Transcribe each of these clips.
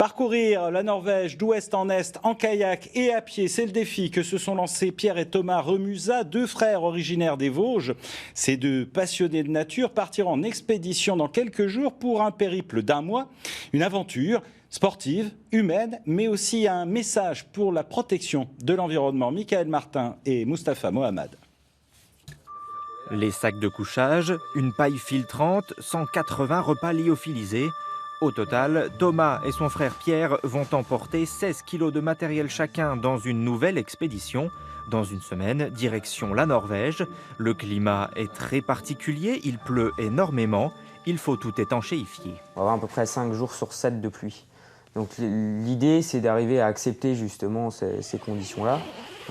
Parcourir la Norvège d'ouest en est en kayak et à pied, c'est le défi que se sont lancés Pierre et Thomas Remusat, deux frères originaires des Vosges. Ces deux passionnés de nature partiront en expédition dans quelques jours pour un périple d'un mois. Une aventure sportive, humaine, mais aussi un message pour la protection de l'environnement. Michael Martin et Mustapha Mohamed. Les sacs de couchage, une paille filtrante, 180 repas lyophilisés. Au total, Thomas et son frère Pierre vont emporter 16 kilos de matériel chacun dans une nouvelle expédition. Dans une semaine, direction la Norvège. Le climat est très particulier, il pleut énormément. Il faut tout étanchéifier. On va avoir à peu près 5 jours sur 7 de pluie. Donc l'idée, c'est d'arriver à accepter justement ces conditions-là.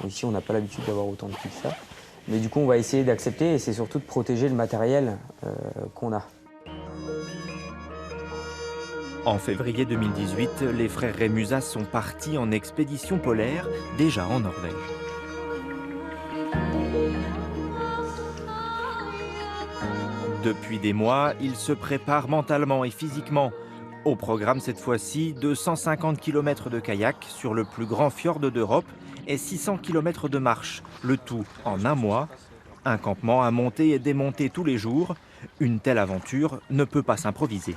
Ici, on n'a pas l'habitude d'avoir autant de pluie que ça. Mais du coup, on va essayer d'accepter et c'est surtout de protéger le matériel qu'on a. En février 2018, les frères Remusat sont partis en expédition polaire, déjà en Norvège. Depuis des mois, ils se préparent mentalement et physiquement. Au programme cette fois-ci, 250 km de kayak sur le plus grand fjord d'Europe et 600 km de marche, le tout en un mois. Un campement à monter et démonter tous les jours. Une telle aventure ne peut pas s'improviser.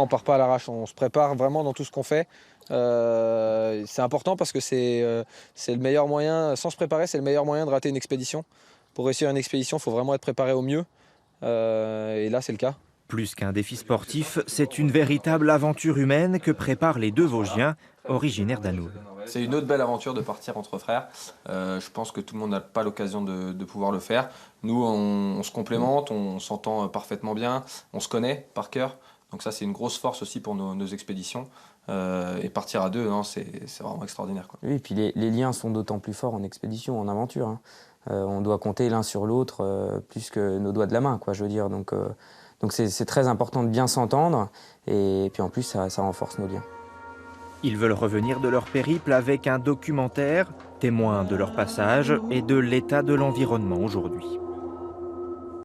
On ne part pas à l'arrache, on se prépare vraiment dans tout ce qu'on fait. C'est important parce que c'est le meilleur moyen, sans se préparer, c'est le meilleur moyen de rater une expédition. Pour réussir une expédition, il faut vraiment être préparé au mieux. Et là, c'est le cas. Plus qu'un défi sportif, c'est une véritable aventure humaine que préparent les deux Vosgiens, originaires d'Anoul. C'est une autre belle aventure de partir entre frères. Je pense que tout le monde n'a pas l'occasion de pouvoir le faire. Nous, on se complémente, on s'entend parfaitement bien, on se connaît par cœur. Donc ça, c'est une grosse force aussi pour nos expéditions. Et partir à deux, c'est vraiment extraordinaire, quoi. Oui, et puis les liens sont d'autant plus forts en expédition, en aventure. On doit compter l'un sur l'autre plus que nos doigts de la main, quoi, je veux dire. Donc c'est très important de bien s'entendre. Et puis en plus, ça renforce nos liens. Ils veulent revenir de leur périple avec un documentaire, témoin de leur passage et de l'état de l'environnement aujourd'hui.